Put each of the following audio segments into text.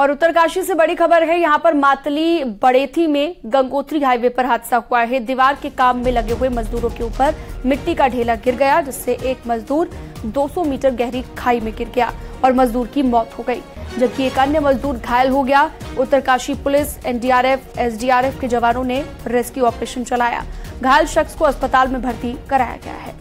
और उत्तरकाशी से बड़ी खबर है। यहां पर मातली बड़ेथी में गंगोत्री हाईवे पर हादसा हुआ है। दीवार के काम में लगे हुए मजदूरों के ऊपर मिट्टी का ढेला गिर गया, जिससे एक मजदूर 200 मीटर गहरी खाई में गिर गया और मजदूर की मौत हो गई, जबकि एक अन्य मजदूर घायल हो गया। उत्तरकाशी पुलिस, एनडीआरएफ, एसडीआरएफ के जवानों ने रेस्क्यू ऑपरेशन चलाया। घायल शख्स को अस्पताल में भर्ती कराया गया है।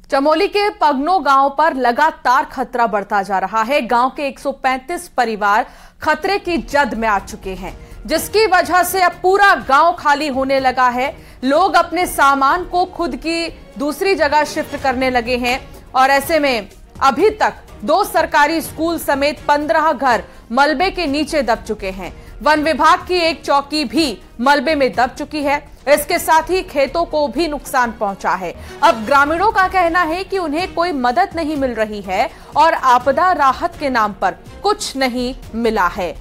चमोली के पगनो गांव पर लगातार खतरा बढ़ता जा रहा है। गांव के 135 परिवार खतरे की जद में आ चुके हैं, जिसकी वजह से अब पूरा गांव खाली होने लगा है। लोग अपने सामान को खुद की दूसरी जगह शिफ्ट करने लगे हैं और ऐसे में अभी तक 2 सरकारी स्कूल समेत 15 घर मलबे के नीचे दब चुके हैं। वन विभाग की एक चौकी भी मलबे में दब चुकी है। इसके साथ ही खेतों को भी नुकसान पहुंचा है। अब ग्रामीणों का कहना है कि उन्हें कोई मदद नहीं मिल रही है और आपदा राहत के नाम पर कुछ नहीं मिला है।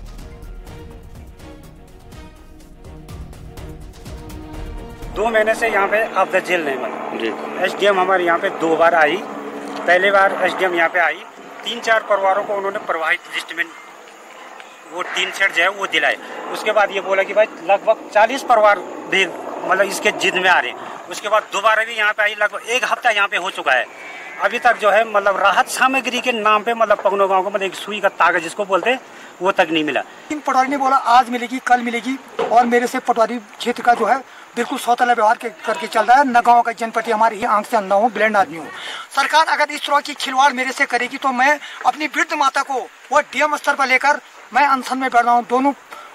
दो महीने से यहाँ पे आपदा जेल नहीं बना। एसडीएम हमारे यहाँ पे 2 बार आई। पहली बार एसडीएम यहाँ पे आई, 3-4 परिवारों को उन्होंने प्रभावित लिस्ट में वो 3 सेट जो है वो दिलाए। उसके बाद ये बोला कि भाई लगभग 40 परिवार भी मतलब इसके जिद में आ रहे हैं। उसके बाद दोबारा भी यहाँ पे आई, लगभग 1 हफ्ता यहाँ पे हो चुका है। अभी तक जो है मतलब राहत सामग्री के नाम पे मतलब पगनो गांव को मतलब एक सुई का तागा जिसको बोलते हैं वो तक नहीं मिला। पटवारी ने बोला आज मिलेगी, कल मिलेगी, और मेरे से पटवारी क्षेत्र का जो है बिल्कुल सौतला व्यवहार करके चल रहा है। न गाँव का जनपति हमारी ही आंख से अंधा हूँ, ब्लेंड आदमी हूँ। सरकार अगर इस तरह की खिलवाड़ मेरे से करेगी तो मैं अपनी वृद्ध माता को वो डीएम स्तर पर लेकर मैं अनशन में बैठ रहा हूँ। दोनों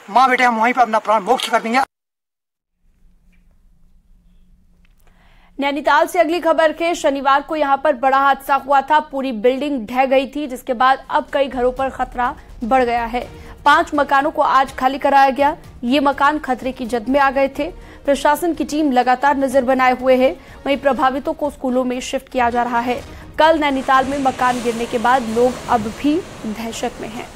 माँ बेटे हम वहीं पर अपना प्राण मोक्ष कर देंगे। नैनीताल से अगली खबर के शनिवार को यहां पर बड़ा हादसा हुआ था। पूरी बिल्डिंग ढह गई थी, जिसके बाद अब कई घरों पर खतरा बढ़ गया है। 5 मकानों को आज खाली कराया गया। ये मकान खतरे की जद में आ गए थे। प्रशासन की टीम लगातार नजर बनाए हुए है। वहीं प्रभावितों को स्कूलों में शिफ्ट किया जा रहा है। कल नैनीताल में मकान गिरने के बाद लोग अब भी दहशत में हैं।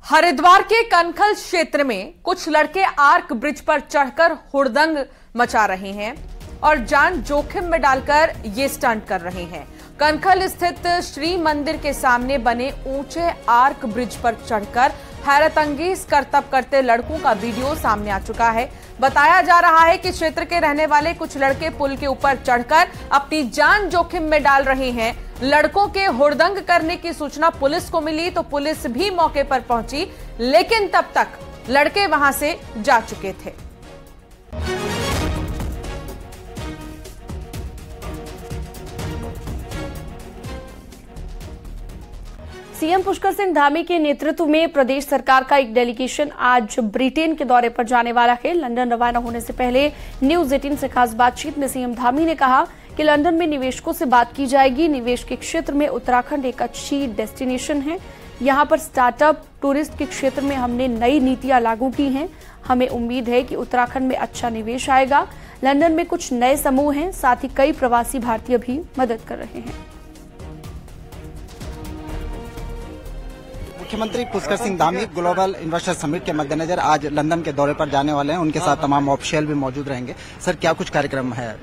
हरिद्वार के कनखल क्षेत्र में कुछ लड़के आर्क ब्रिज पर चढ़कर हुड़दंग मचा रहे हैं और जान जोखिम में डालकर ये स्टंट कर रहे हैं। कनखल स्थित श्री मंदिर के सामने बने ऊंचे आर्क ब्रिज पर चढ़कर हैरतअंगेज करतब करते लड़कों का वीडियो सामने आ चुका है। बताया जा रहा है कि क्षेत्र के रहने वाले कुछ लड़के पुल के ऊपर चढ़कर अपनी जान जोखिम में डाल रहे हैं। लड़कों के हुड़दंग करने की सूचना पुलिस को मिली तो पुलिस भी मौके पर पहुंची, लेकिन तब तक लड़के वहां से जा चुके थे। सीएम पुष्कर सिंह धामी के नेतृत्व में प्रदेश सरकार का एक डेलीगेशन आज ब्रिटेन के दौरे पर जाने वाला है। लंदन रवाना होने से पहले न्यूज 18 से खास बातचीत में सीएम धामी ने कहा कि लंदन में निवेशकों से बात की जाएगी। निवेश के क्षेत्र में उत्तराखंड एक अच्छी डेस्टिनेशन है। यहाँ पर स्टार्टअप टूरिस्ट के क्षेत्र में हमने नई नीतियां लागू की हैं। हमें उम्मीद है कि उत्तराखंड में अच्छा निवेश आएगा। लंदन में कुछ नए समूह हैं, साथ ही कई प्रवासी भारतीय भी मदद कर रहे हैं। मुख्यमंत्री Pushkar Singh Dhami global investor summit के मद्देनजर आज लंदन के दौरे पर जाने वाले हैं। उनके साथ तमाम ऑफिशियल भी मौजूद रहेंगे। सर, क्या कुछ कार्यक्रम है?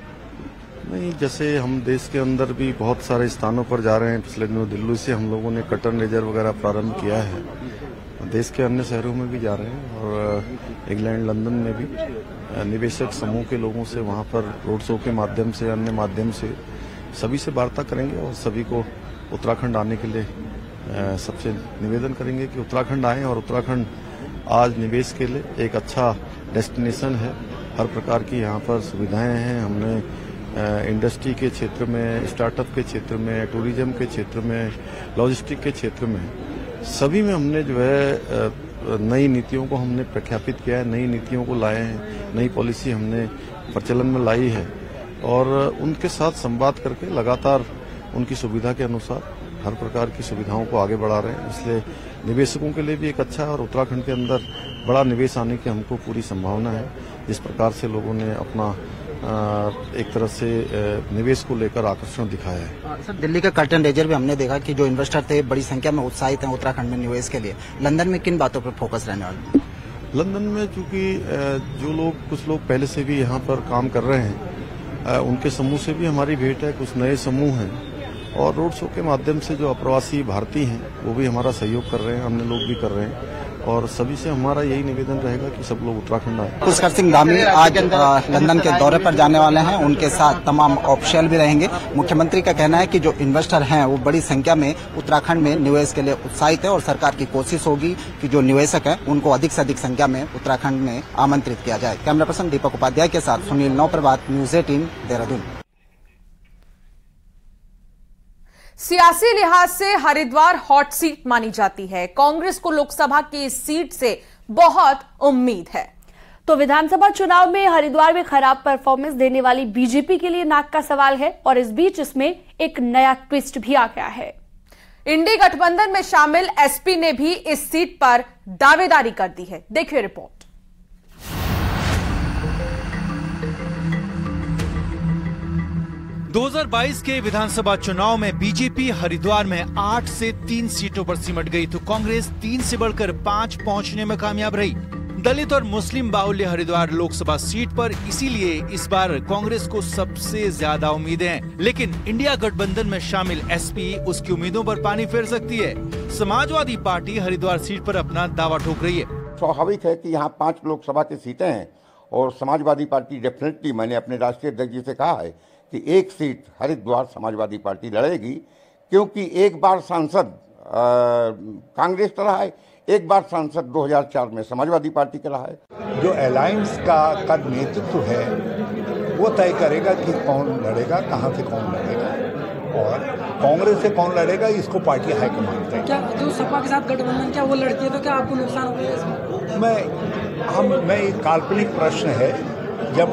नहीं, जैसे हम देश के अंदर भी बहुत सारे स्थानों पर जा रहे हैं। पिछले दिनों दिल्ली से हम लोगों ने कटन लेजर वगैरह प्रारंभ किया है। देश के अन्य शहरों में भी जा रहे हैं और इंग्लैंड, लंदन में भी निवेशक समूह के लोगों से वहां पर रोड शो के माध्यम से, अन्य माध्यम से सभी से वार्ता करेंगे और सभी को उत्तराखंड आने के लिए सबसे निवेदन करेंगे कि उत्तराखंड आएं। और उत्तराखंड आज निवेश के लिए एक अच्छा डेस्टिनेशन है। हर प्रकार की यहाँ पर सुविधाएं हैं। हमने इंडस्ट्री के क्षेत्र में, स्टार्टअप के क्षेत्र में, टूरिज्म के क्षेत्र में, लॉजिस्टिक के क्षेत्र में, सभी में हमने जो है नई नीतियों को हमने प्रख्यापित किया है, नई नीतियों को लाए हैं, नई पॉलिसी हमने प्रचलन में लाई है और उनके साथ संवाद करके लगातार उनकी सुविधा के अनुसार हर प्रकार की सुविधाओं को आगे बढ़ा रहे हैं। इसलिए निवेशकों के लिए भी एक अच्छा है और उत्तराखंड के अंदर बड़ा निवेश आने की हमको पूरी संभावना है। जिस प्रकार से लोगों ने अपना एक तरह से निवेश को लेकर आकर्षण दिखाया है। सर, दिल्ली का कर्टन रेजर भी हमने देखा कि जो इन्वेस्टर थे बड़ी संख्या में उत्साहित हैं उत्तराखंड में निवेश के लिए। लंदन में किन बातों पर फोकस रहने वाला? लंदन में चूंकि जो लोग कुछ लोग पहले से भी यहाँ पर काम कर रहे हैं, उनके समूह से भी हमारी भेंट है, कुछ नए समूह हैं और रोड शो के माध्यम से जो अप्रवासी भारतीय हैं वो भी हमारा सहयोग कर रहे हैं, अन्य लोग भी कर रहे हैं और सभी से हमारा यही निवेदन रहेगा कि सब लोग उत्तराखंड आए। पुष्कर सिंह धामी आज लंदन के दौरे पर जाने वाले हैं, उनके साथ तमाम ऑफिशियल भी रहेंगे। मुख्यमंत्री का कहना है कि जो इन्वेस्टर हैं वो बड़ी संख्या में उत्तराखंड में निवेश के लिए उत्साहित है और सरकार की कोशिश होगी कि जो निवेशक हैं उनको अधिक से अधिक संख्या में उत्तराखंड में आमंत्रित किया जाए। कैमरा पर्सन दीपक उपाध्याय के साथ सुनील नौप्रभात, न्यूज़ 18 देहरादून। सियासी लिहाज से हरिद्वार हॉट सीट मानी जाती है। कांग्रेस को लोकसभा की इस सीट से बहुत उम्मीद है। तो विधानसभा चुनाव में हरिद्वार में खराब परफॉर्मेंस देने वाली बीजेपी के लिए नाक का सवाल है और इस बीच इसमें एक नया ट्विस्ट भी आ गया है। इंडी गठबंधन में शामिल एसपी ने भी इस सीट पर दावेदारी कर दी है। देखिए रिपोर्ट। 2022 के विधानसभा चुनाव में बीजेपी हरिद्वार में 8 से 3 सीटों पर सिमट गई तो कांग्रेस 3 से बढ़कर 5 पहुंचने में कामयाब रही। दलित और मुस्लिम बाहुल्य हरिद्वार लोकसभा सीट पर इसीलिए इस बार कांग्रेस को सबसे ज्यादा उम्मीदें हैं। लेकिन इंडिया गठबंधन में शामिल एसपी उसकी उम्मीदों पर पानी फेर सकती है। समाजवादी पार्टी हरिद्वार सीट पर अपना दावा ठोक रही है। स्वाभाविक है कि यहाँ 5 लोकसभा की सीटें हैं और समाजवादी पार्टी डेफिनेटली, मैंने अपने राष्ट्रीय अध्यक्ष जी से कहा है कि 1 सीट हरिद्वार समाजवादी पार्टी लड़ेगी, क्योंकि एक बार सांसद कांग्रेस का रहा है, एक बार सांसद 2004 में समाजवादी पार्टी का रहा है। जो अलायंस का नेतृत्व है वो तय करेगा कि कौन लड़ेगा, कहाँ से कौन लड़ेगा और कांग्रेस से कौन लड़ेगा, इसको पार्टी हाईकमान तय। क्या जो सपा के साथ गठबंधन क्या वो लड़ती है तो क्या आपको नुकसान होगा इसमें? मैं एक काल्पनिक प्रश्न है, जब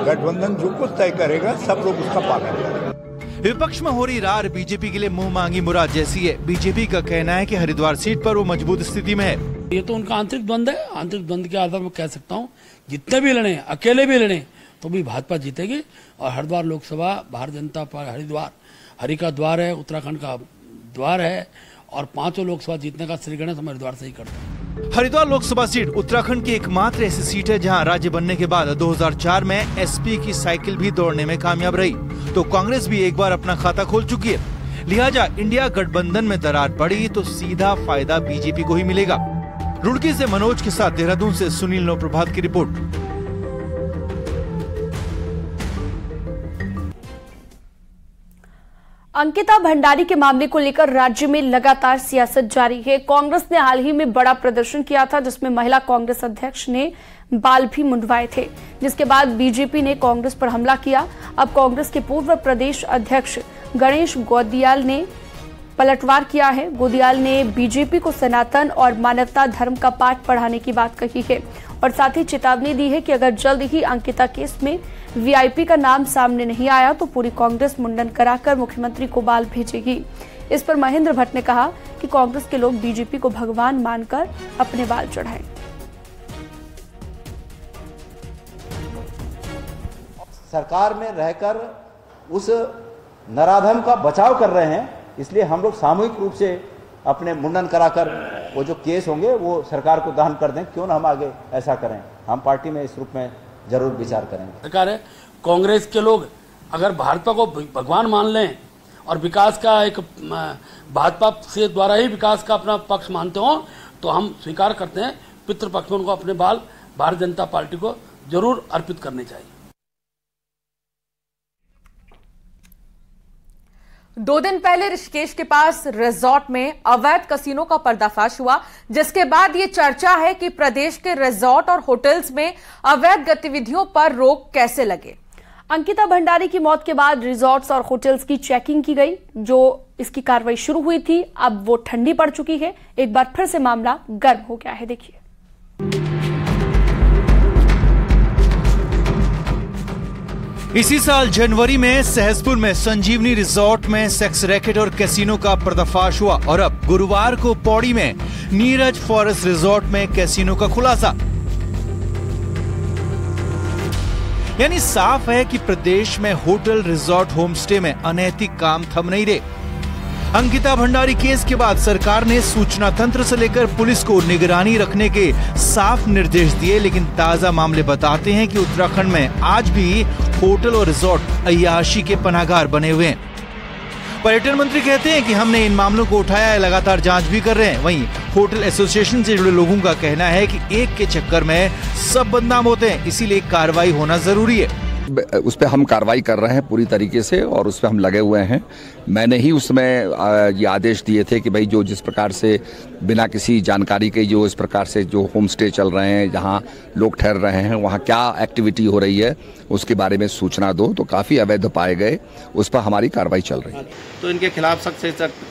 गठबंधन जो कुछ तय करेगा सब लोग उसका पालन करेंगे। विपक्ष में हो रही रार बीजेपी के लिए मुंह मांगी मुराद जैसी है। बीजेपी का कहना है कि हरिद्वार सीट पर वो मजबूत स्थिति में है। ये तो उनका आंतरिक द्वंद है। आंतरिक द्वंद के आधार पर कह सकता हूँ जितने भी लड़े, अकेले भी लड़े तो भी भाजपा जीतेगी और हरिद्वार लोकसभा भारतीय जनता पार्टी, हरिद्वार हरि का द्वार है, उत्तराखंड का द्वार है और 5 लोकसभा जीतने का श्री गणेश हम हरिद्वार से ही करते हैं। हरिद्वार लोकसभा सीट उत्तराखंड की एकमात्र ऐसी सीट है जहां राज्य बनने के बाद 2004 में एसपी की साइकिल भी दौड़ने में कामयाब रही। तो कांग्रेस भी एक बार अपना खाता खोल चुकी है। लिहाजा इंडिया गठबंधन में दरार पड़ी तो सीधा फायदा बीजेपी को ही मिलेगा। रुड़की से मनोज के साथ देहरादून से सुनील नौप्रभात की रिपोर्ट। अंकिता भंडारी के मामले को लेकर राज्य में लगातार सियासत जारी है। कांग्रेस ने हाल ही में बड़ा प्रदर्शन किया था जिसमें महिला कांग्रेस अध्यक्ष ने बाल भी मुंडवाए थे, जिसके बाद बीजेपी ने कांग्रेस पर हमला किया। अब कांग्रेस के पूर्व प्रदेश अध्यक्ष गणेश गोदियाल ने पलटवार किया है। गोदियाल ने बीजेपी को सनातन और मानवता धर्म का पाठ पढ़ाने की बात कही है और साथ ही चेतावनी दी है कि अगर जल्द ही अंकिता केस में वीआईपी का नाम सामने नहीं आया तो पूरी कांग्रेस मुंडन कराकर मुख्यमंत्री को बाल भेजेगी। इस पर महेंद्र भट्ट ने कहा कि कांग्रेस के लोग बीजेपी को भगवान मानकर अपने बाल चढ़ाएं। सरकार में रहकर उस नराधम का बचाव कर रहे हैं, इसलिए हम लोग सामूहिक रूप से अपने मुंडन कराकर वो जो केस होंगे वो सरकार को दहन कर दें। क्यों ना हम आगे ऐसा करें, हम पार्टी में इस रूप में जरूर विचार करेंगे। सरकार है, कांग्रेस के लोग अगर भाजपा को भगवान मान लें और विकास का एक भाजपा से द्वारा ही विकास का अपना पक्ष मानते हो तो हम स्वीकार करते हैं पितृपक्ष में उनको अपने बाल भारतीय जनता पार्टी को जरूर अर्पित करने चाहिए। 2 दिन पहले ऋषिकेश के पास रिजॉर्ट में अवैध कसिनो का पर्दाफाश हुआ, जिसके बाद ये चर्चा है कि प्रदेश के रिजॉर्ट और होटल्स में अवैध गतिविधियों पर रोक कैसे लगे। अंकिता भंडारी की मौत के बाद रिजॉर्ट्स और होटल्स की चेकिंग की गई। जो इसकी कार्रवाई शुरू हुई थी अब वो ठंडी पड़ चुकी है। एक बार फिर से मामला गर्म हो गया है। देखिए, इसी साल जनवरी में सहसपुर में संजीवनी रिजॉर्ट में सेक्स रैकेट और कैसीनो का पर्दाफाश हुआ और अब गुरुवार को पौड़ी में नीरज फॉरेस्ट रिजॉर्ट में कैसीनो का खुलासा। यानी साफ है कि प्रदेश में होटल, रिजॉर्ट, होम स्टे में अनैतिक काम थम नहीं रहे। अंकिता भंडारी केस के बाद सरकार ने सूचना तंत्र से लेकर पुलिस को निगरानी रखने के साफ निर्देश दिए, लेकिन ताजा मामले बताते हैं कि उत्तराखंड में आज भी होटल और रिजॉर्ट अय्याशी के पनाहगार बने हुए हैं। पर्यटन मंत्री कहते हैं कि हमने इन मामलों को उठाया है, लगातार जांच भी कर रहे हैं। वहीं होटल एसोसिएशन से जुड़े लोगों का कहना है कि एक के चक्कर में सब बदनाम होते हैं, इसीलिए कार्रवाई होना जरूरी है। उस पर हम कार्रवाई कर रहे हैं पूरी तरीके से और उस पर हम लगे हुए हैं। मैंने ही उसमें ये आदेश दिए थे कि भाई जो जिस प्रकार से बिना किसी जानकारी के जो इस प्रकार से जो होम स्टे चल रहे हैं, जहां लोग ठहर रहे हैं, वहां क्या एक्टिविटी हो रही है उसके बारे में सूचना दो। तो काफ़ी अवैध पाए गए, उस पर हमारी कार्रवाई चल रही है। तो इनके खिलाफ सख्त से सख्त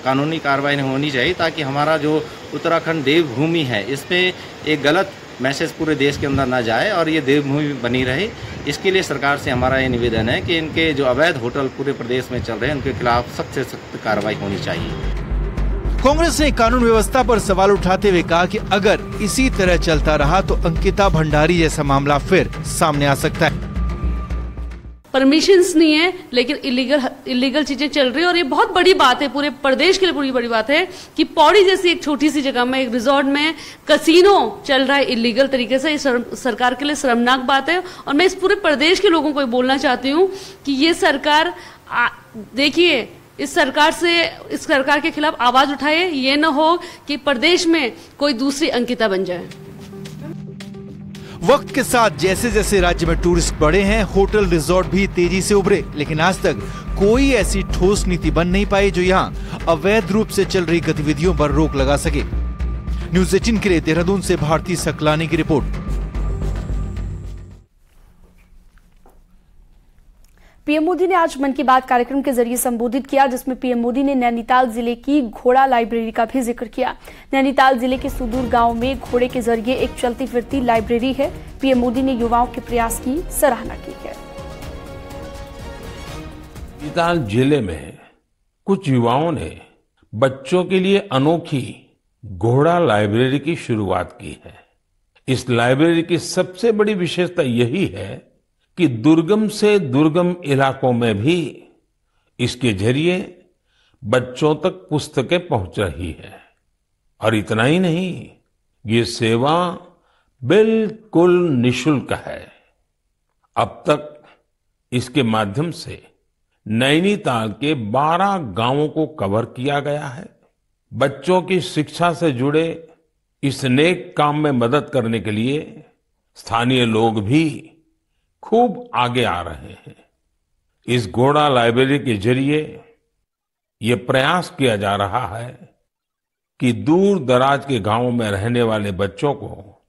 कानूनी कार्रवाई होनी चाहिए, ताकि हमारा जो उत्तराखंड देवभूमि है इसमें एक गलत मैसेज पूरे देश के अंदर ना जाए और ये देवभूमि बनी रहे। इसके लिए सरकार से हमारा ये निवेदन है कि इनके जो अवैध होटल पूरे प्रदेश में चल रहे हैं उनके खिलाफ सख्त से सख्त कार्रवाई होनी चाहिए। कांग्रेस ने कानून व्यवस्था पर सवाल उठाते हुए कहा कि अगर इसी तरह चलता रहा तो अंकिता भंडारी जैसा मामला फिर सामने आ सकता है। परमिशंस नहीं है, लेकिन इलीगल चीजें चल रही है और ये बहुत बड़ी बात है, पूरे प्रदेश के लिए पूरी बड़ी बात है कि पौड़ी जैसी एक छोटी सी जगह में एक रिजॉर्ट में कसीनो चल रहा है इलीगल तरीके से। ये सरकार के लिए शर्मनाक बात है और मैं इस पूरे प्रदेश के लोगों को बोलना चाहती हूँ कि ये सरकार देखिए, इस सरकार के खिलाफ आवाज उठाए। ये न हो कि प्रदेश में कोई दूसरी अंकिता बन जाए। वक्त के साथ जैसे जैसे राज्य में टूरिस्ट बढ़े हैं, होटल रिजॉर्ट भी तेजी से उभरे, लेकिन आज तक कोई ऐसी ठोस नीति बन नहीं पाई जो यहाँ अवैध रूप से चल रही गतिविधियों पर रोक लगा सके। न्यूज़ 18 के लिए देहरादून से भारती सकलानी की रिपोर्ट। पीएम मोदी ने आज मन की बात कार्यक्रम के जरिए संबोधित किया, जिसमें पीएम मोदी ने नैनीताल जिले की घोड़ा लाइब्रेरी का भी जिक्र किया। नैनीताल जिले के सुदूर गांव में घोड़े के जरिए एक चलती फिरती लाइब्रेरी है। पीएम मोदी ने युवाओं के प्रयास की सराहना की है। नैनीताल जिले में कुछ युवाओं ने बच्चों के लिए अनोखी घोड़ा लाइब्रेरी की शुरुआत की है। इस लाइब्रेरी की सबसे बड़ी विशेषता यही है कि दुर्गम से दुर्गम इलाकों में भी इसके जरिए बच्चों तक पुस्तकें पहुंच रही है। और इतना ही नहीं, ये सेवा बिल्कुल निशुल्क है। अब तक इसके माध्यम से नैनीताल के 12 गांवों को कवर किया गया है। बच्चों की शिक्षा से जुड़े इस नेक काम में मदद करने के लिए स्थानीय लोग भी खूब आगे आ रहे हैं। इस घोड़ा लाइब्रेरी के जरिए ये प्रयास किया जा रहा है कि दूर दराज के गांवों में रहने वाले बच्चों को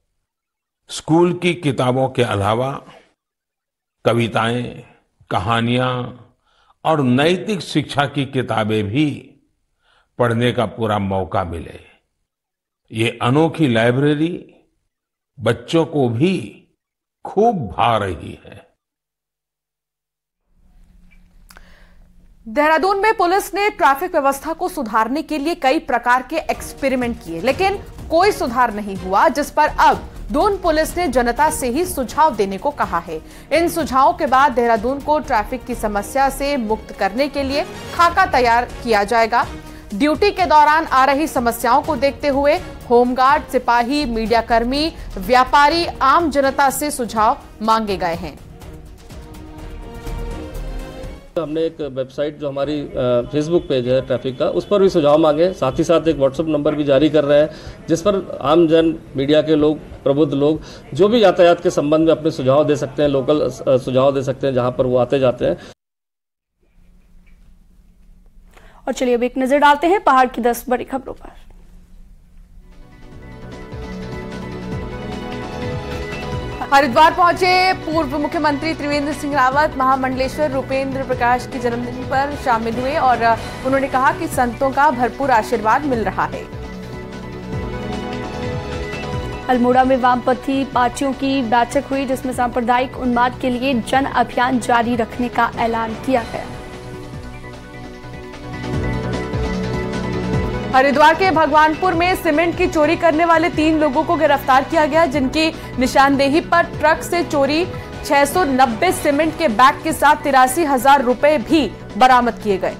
स्कूल की किताबों के अलावा कविताएं, कहानियां और नैतिक शिक्षा की किताबें भी पढ़ने का पूरा मौका मिले। ये अनोखी लाइब्रेरी बच्चों को भी खूब भा रही है। देहरादून में पुलिस ने ट्रैफिक व्यवस्था को सुधारने के लिए कई प्रकार के एक्सपेरिमेंट किए, लेकिन कोई सुधार नहीं हुआ, जिस पर अब दून पुलिस ने जनता से ही सुझाव देने को कहा है। इन सुझावों के बाद देहरादून को ट्रैफिक की समस्या से मुक्त करने के लिए खाका तैयार किया जाएगा। ड्यूटी के दौरान आ रही समस्याओं को देखते हुए होमगार्ड, सिपाही, मीडियाकर्मी, व्यापारी, आम जनता से सुझाव मांगे गए हैं। हमने एक वेबसाइट जो हमारी फेसबुक पेज है ट्रैफिक का, उस पर भी सुझाव मांगे। साथ ही साथ एक व्हाट्सएप नंबर भी जारी कर रहे हैं, जिस पर आम जन, मीडिया के लोग, प्रबुद्ध लोग जो भी यातायात के संबंध में अपने सुझाव दे सकते हैं, लोकल सुझाव दे सकते हैं जहां पर वो आते जाते हैं। और चलिए अब एक नजर डालते हैं पहाड़ की 10 बड़ी खबरों पर। हरिद्वार पहुंचे पूर्व मुख्यमंत्री त्रिवेंद्र सिंह रावत महामंडलेश्वर रूपेंद्र प्रकाश के जन्मदिन पर शामिल हुए और उन्होंने कहा कि संतों का भरपूर आशीर्वाद मिल रहा है। अल्मोड़ा में वामपंथी पार्टियों की बैठक हुई, जिसमें सांप्रदायिक उन्माद के लिए जन अभियान जारी रखने का ऐलान किया गया। हरिद्वार के भगवानपुर में सीमेंट की चोरी करने वाले 3 लोगों को गिरफ्तार किया गया, जिनकी निशानदेही पर ट्रक से चोरी 690 सीमेंट के बैग के साथ 83,000 रुपए भी बरामद किए गए।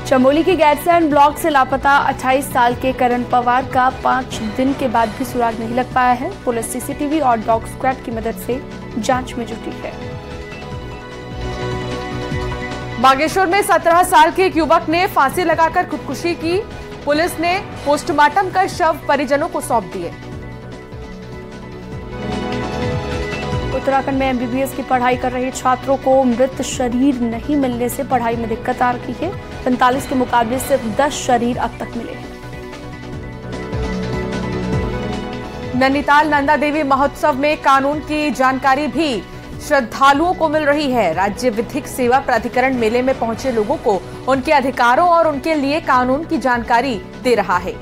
चमोली के गैरसैंण ब्लॉक से लापता 28 साल के करण पवार का 5 दिन के बाद भी सुराग नहीं लग पाया है। पुलिस सीसीटीवी और डॉग स्क्वाड की मदद से जांच में जुटी है। बागेश्वर में 17 साल के एक युवक ने फांसी लगाकर खुदकुशी की। पुलिस ने पोस्टमार्टम कर शव परिजनों को सौंप दिए। उत्तराखंड में एमबीबीएस की पढ़ाई कर रहे छात्रों को मृत शरीर नहीं मिलने से पढ़ाई में दिक्कत आ रही है। 45 के मुकाबले सिर्फ 10 शरीर अब तक मिले हैं। नैनीताल नंदा देवी महोत्सव में कानून की जानकारी भी श्रद्धालुओं को मिल रही है। राज्य विधिक सेवा प्राधिकरण मेले में पहुंचे लोगों को उनके अधिकारों और उनके लिए कानून की जानकारी दे रहा है।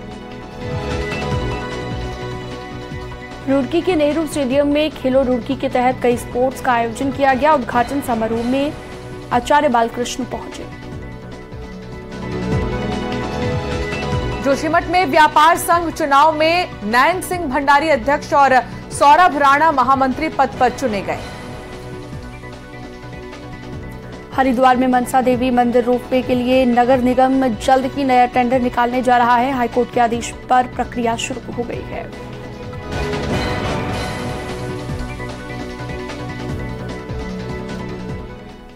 रुड़की के नेहरू स्टेडियम में खेलो रुड़की के तहत कई स्पोर्ट्स का आयोजन किया गया। उद्घाटन समारोह में आचार्य बालकृष्ण पहुंचे। जोशीमठ में व्यापार संघ चुनाव में नयन सिंह भंडारी अध्यक्ष और सौरभ राणा महामंत्री पद पर चुने गए। हरिद्वार में मनसा देवी मंदिर रोपवे के लिए नगर निगम जल्द ही नया टेंडर निकालने जा रहा है। हाईकोर्ट के आदेश पर प्रक्रिया शुरू हो गई है।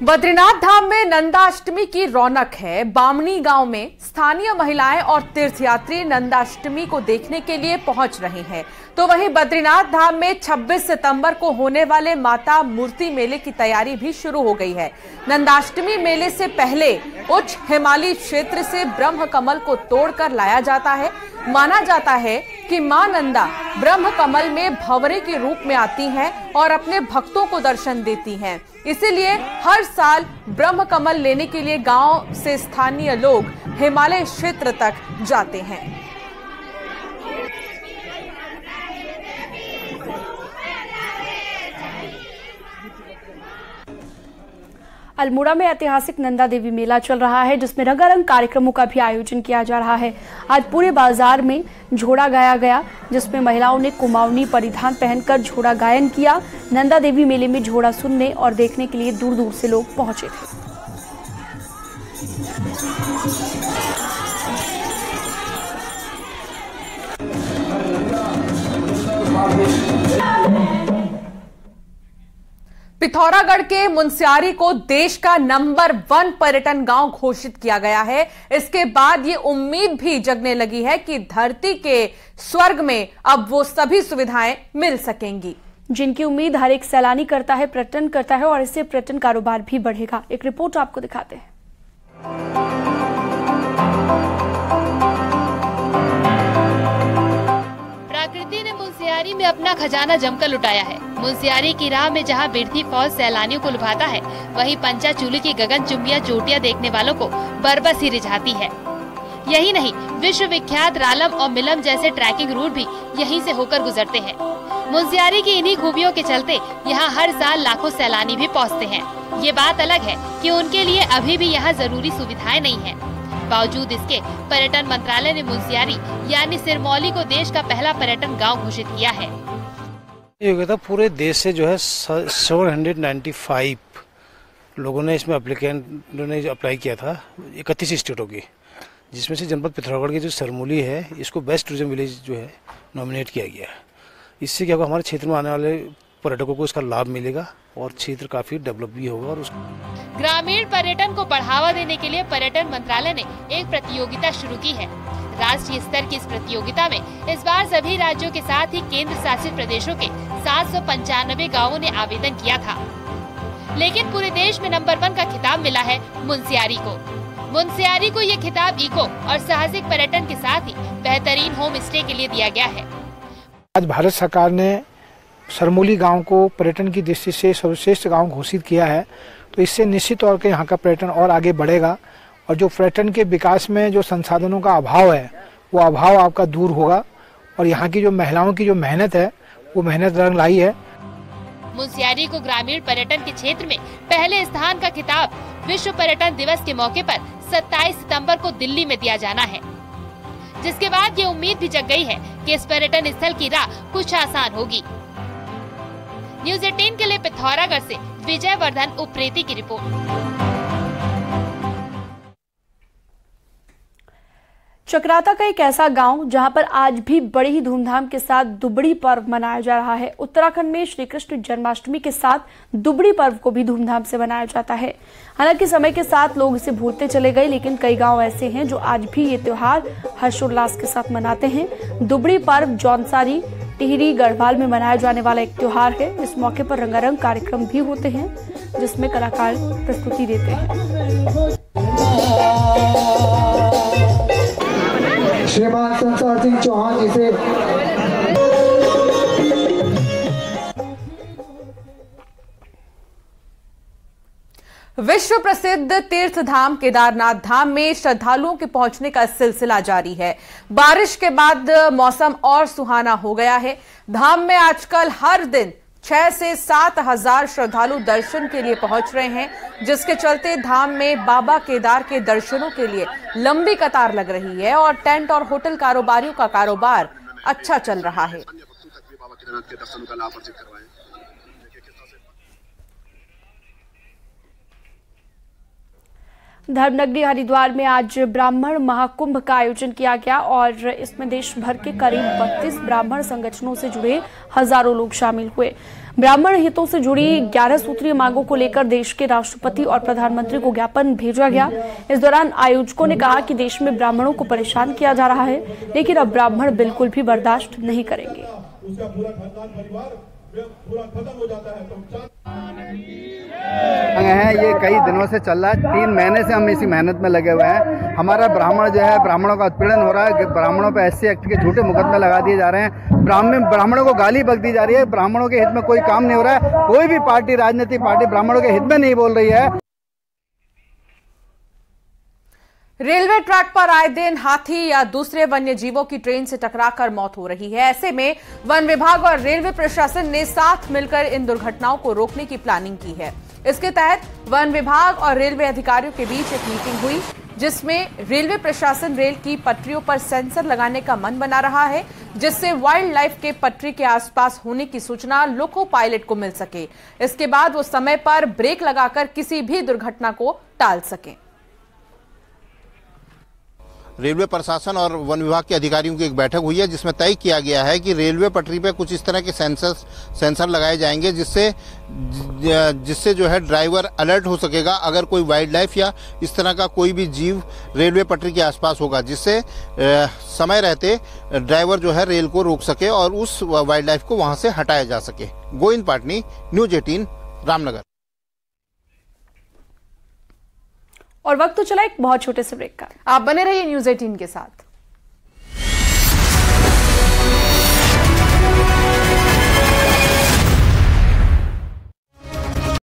बद्रीनाथ धाम में नंदाष्टमी की रौनक है। बामनी गांव में स्थानीय महिलाएं और तीर्थयात्री नंदाष्टमी को देखने के लिए पहुंच रहे हैं। तो वहीं बद्रीनाथ धाम में 26 सितंबर को होने वाले माता मूर्ति मेले की तैयारी भी शुरू हो गई है। नंदाष्टमी मेले से पहले उच्च हिमालयी क्षेत्र से ब्रह्म कमल को तोड़कर लाया जाता है। माना जाता है कि मां नंदा ब्रह्म कमल में भंवरे के रूप में आती हैं और अपने भक्तों को दर्शन देती हैं। इसीलिए हर साल ब्रह्म कमल लेने के लिए गांव से स्थानीय लोग हिमालय क्षेत्र तक जाते हैं। अल्मोड़ा में ऐतिहासिक नंदा देवी मेला चल रहा है, जिसमें रंगारंग कार्यक्रमों का भी आयोजन किया जा रहा है। आज पूरे बाजार में झोड़ा गाया गया, जिसमें महिलाओं ने कुमाऊनी परिधान पहनकर झोड़ा गायन किया। नंदा देवी मेले में झोड़ा सुनने और देखने के लिए दूर दूर से लोग पहुंचे थे। पिथौरागढ़ के मुनस्यारी को देश का नंबर 1 पर्यटन गांव घोषित किया गया है। इसके बाद ये उम्मीद भी जगने लगी है कि धरती के स्वर्ग में अब वो सभी सुविधाएं मिल सकेंगी, जिनकी उम्मीद हर एक सैलानी करता है, पर्यटन करता है और इससे पर्यटन कारोबार भी बढ़ेगा। एक रिपोर्ट आपको दिखाते हैं। प्रकृति ने मुनस्यारी में अपना खजाना जमकर लुटाया है। मुनस्यारी की राह में जहां बिरथी फौज सैलानियों को लुभाता है, वहीं पंचाचूली की गगनचुंबिया चोटियां देखने वालों को बरबस ही रिझाती है। यही नहीं, विश्व विख्यात रालम और मिलम जैसे ट्रैकिंग रूट भी यहीं से होकर गुजरते हैं। मुनस्यारी की इन्हीं खूबियों के चलते यहाँ हर साल लाखों सैलानी भी पहुँचते हैं। ये बात अलग है कि उनके लिए अभी भी यहाँ जरूरी सुविधाएं नहीं है। बावजूद इसके पर्यटन मंत्रालय ने मुनस्यारी यानी सिरमौली को देश का पहला पर्यटन गांव घोषित किया है। ये था पूरे देश से जो है 795 लोगों ने इसमें एप्लीकेंटों ने अप्लाई किया था 31 स्टेटों की, जिसमें से जनपद पिथौरागढ़ की जो सिरमौली है इसको बेस्ट टूरिज्म विलेज जो है नॉमिनेट किया गया है। इससे क्या होगा, हमारे क्षेत्र में आने वाले पर्यटकों को इसका लाभ मिलेगा और क्षेत्र काफी डेवलप भी होगा। और ग्रामीण पर्यटन को बढ़ावा देने के लिए पर्यटन मंत्रालय ने एक प्रतियोगिता शुरू की है। राष्ट्रीय स्तर की इस प्रतियोगिता में इस बार सभी राज्यों के साथ ही केंद्र शासित प्रदेशों के 795 गाँवों ने आवेदन किया था, लेकिन पूरे देश में नंबर 1 का खिताब मिला है मुनस्यारी को। मुनस्यारी को ये खिताब इको और साहसिक पर्यटन के साथ ही बेहतरीन होम स्टे के लिए दिया गया है। आज भारत सरकार ने सिरमौली गांव को पर्यटन की दृष्टि से सर्वश्रेष्ठ गांव घोषित किया है, तो इससे निश्चित तौर पर यहाँ का पर्यटन और आगे बढ़ेगा और जो पर्यटन के विकास में जो संसाधनों का अभाव है वो अभाव आपका दूर होगा और यहाँ की जो महिलाओं की जो मेहनत है वो मेहनत रंग लाई है। मुनस्यारी को ग्रामीण पर्यटन के क्षेत्र में पहले स्थान का खिताब विश्व पर्यटन दिवस के मौके पर 27 सितंबर को दिल्ली में दिया जाना है, जिसके बाद ये उम्मीद भी जग गई है कि इस पर्यटन स्थल की राह कुछ आसान होगी। न्यूज़ 18 के लिए पिथौरागढ़ से विजय वर्धन उप्रेती की रिपोर्ट। चक्राता का एक ऐसा गांव जहां पर आज भी बड़ी ही धूमधाम के साथ दुबड़ी पर्व मनाया जा रहा है। उत्तराखंड में श्री कृष्ण जन्माष्टमी के साथ दुबड़ी पर्व को भी धूमधाम से मनाया जाता है। हालांकि समय के साथ लोग इसे भूलते चले गए, लेकिन कई गांव ऐसे हैं जो आज भी ये त्योहार हर्षोल्लास के साथ मनाते हैं। दुबड़ी पर्व जौनसारी टिहरी गढ़वाल में मनाया जाने वाला एक त्योहार है। इस मौके पर रंगारंग कार्यक्रम भी होते हैं जिसमें कलाकार प्रस्तुति देते हैं। श्रीमान संसार सिंह चौहान जी से विश्व प्रसिद्ध तीर्थ धाम केदारनाथ धाम में श्रद्धालुओं के पहुंचने का सिलसिला जारी है। बारिश के बाद मौसम और सुहाना हो गया है। धाम में आजकल हर दिन 6 से 7 हजार श्रद्धालु दर्शन के लिए पहुंच रहे हैं, जिसके चलते धाम में बाबा केदार के दर्शनों के लिए लंबी कतार लग रही है और टेंट और होटल कारोबारियों का कारोबार अच्छा चल रहा है। धर्मनगरी हरिद्वार में आज ब्राह्मण महाकुंभ का आयोजन किया गया और इसमें देश भर के करीब 32 ब्राह्मण संगठनों से जुड़े हजारों लोग शामिल हुए। ब्राह्मण हितों से जुड़ी 11 सूत्रीय मांगों को लेकर देश के राष्ट्रपति और प्रधानमंत्री को ज्ञापन भेजा गया। इस दौरान आयोजकों ने कहा कि देश में ब्राह्मणों को परेशान किया जा रहा है, लेकिन अब ब्राह्मण बिल्कुल भी बर्दाश्त नहीं करेंगे। है ये कई दिनों से चल रहा है। 3 महीने से हम इसी मेहनत में लगे हुए हैं। हमारा ब्राह्मण जो है, ब्राह्मणों का उत्पीड़न हो रहा है। ब्राह्मणों पे SC एक्ट के झूठे मुकदमे लगा दिए जा रहे हैं। ब्राह्मणों को गाली बक दी जा रही है। ब्राह्मणों के हित में कोई काम नहीं हो रहा है। कोई भी पार्टी, राजनीतिक पार्टी ब्राह्मणों के हित में नहीं बोल रही है। रेलवे ट्रैक पर आए दिन हाथी या दूसरे वन्य जीवों की ट्रेन से टकराकर मौत हो रही है। ऐसे में वन विभाग और रेलवे प्रशासन ने साथ मिलकर इन दुर्घटनाओं को रोकने की प्लानिंग की है। इसके तहत वन विभाग और रेलवे अधिकारियों के बीच एक मीटिंग हुई, जिसमें रेलवे प्रशासन रेल की पटरियों पर सेंसर लगाने का मन बना रहा है, जिससे वाइल्ड लाइफ के पटरी के आसपास होने की सूचना लोको पायलट को मिल सके। इसके बाद वो समय पर ब्रेक लगाकर किसी भी दुर्घटना को टाल सकें। रेलवे प्रशासन और वन विभाग के अधिकारियों की एक बैठक हुई है, जिसमें तय किया गया है कि रेलवे पटरी पे कुछ इस तरह के सेंसर लगाए जाएंगे, जिससे जो है ड्राइवर अलर्ट हो सकेगा अगर कोई वाइल्ड लाइफ या इस तरह का कोई भी जीव रेलवे पटरी के आसपास होगा, जिससे समय रहते ड्राइवर जो है रेल को रोक सके और उस वाइल्ड लाइफ को वहां से हटाया जा सके। गोविंद पाटनी, न्यूज़ 18, रामनगर। और वक्त तो चला एक बहुत छोटे से ब्रेक का। आप बने रहिए न्यूज़ 18 के साथ।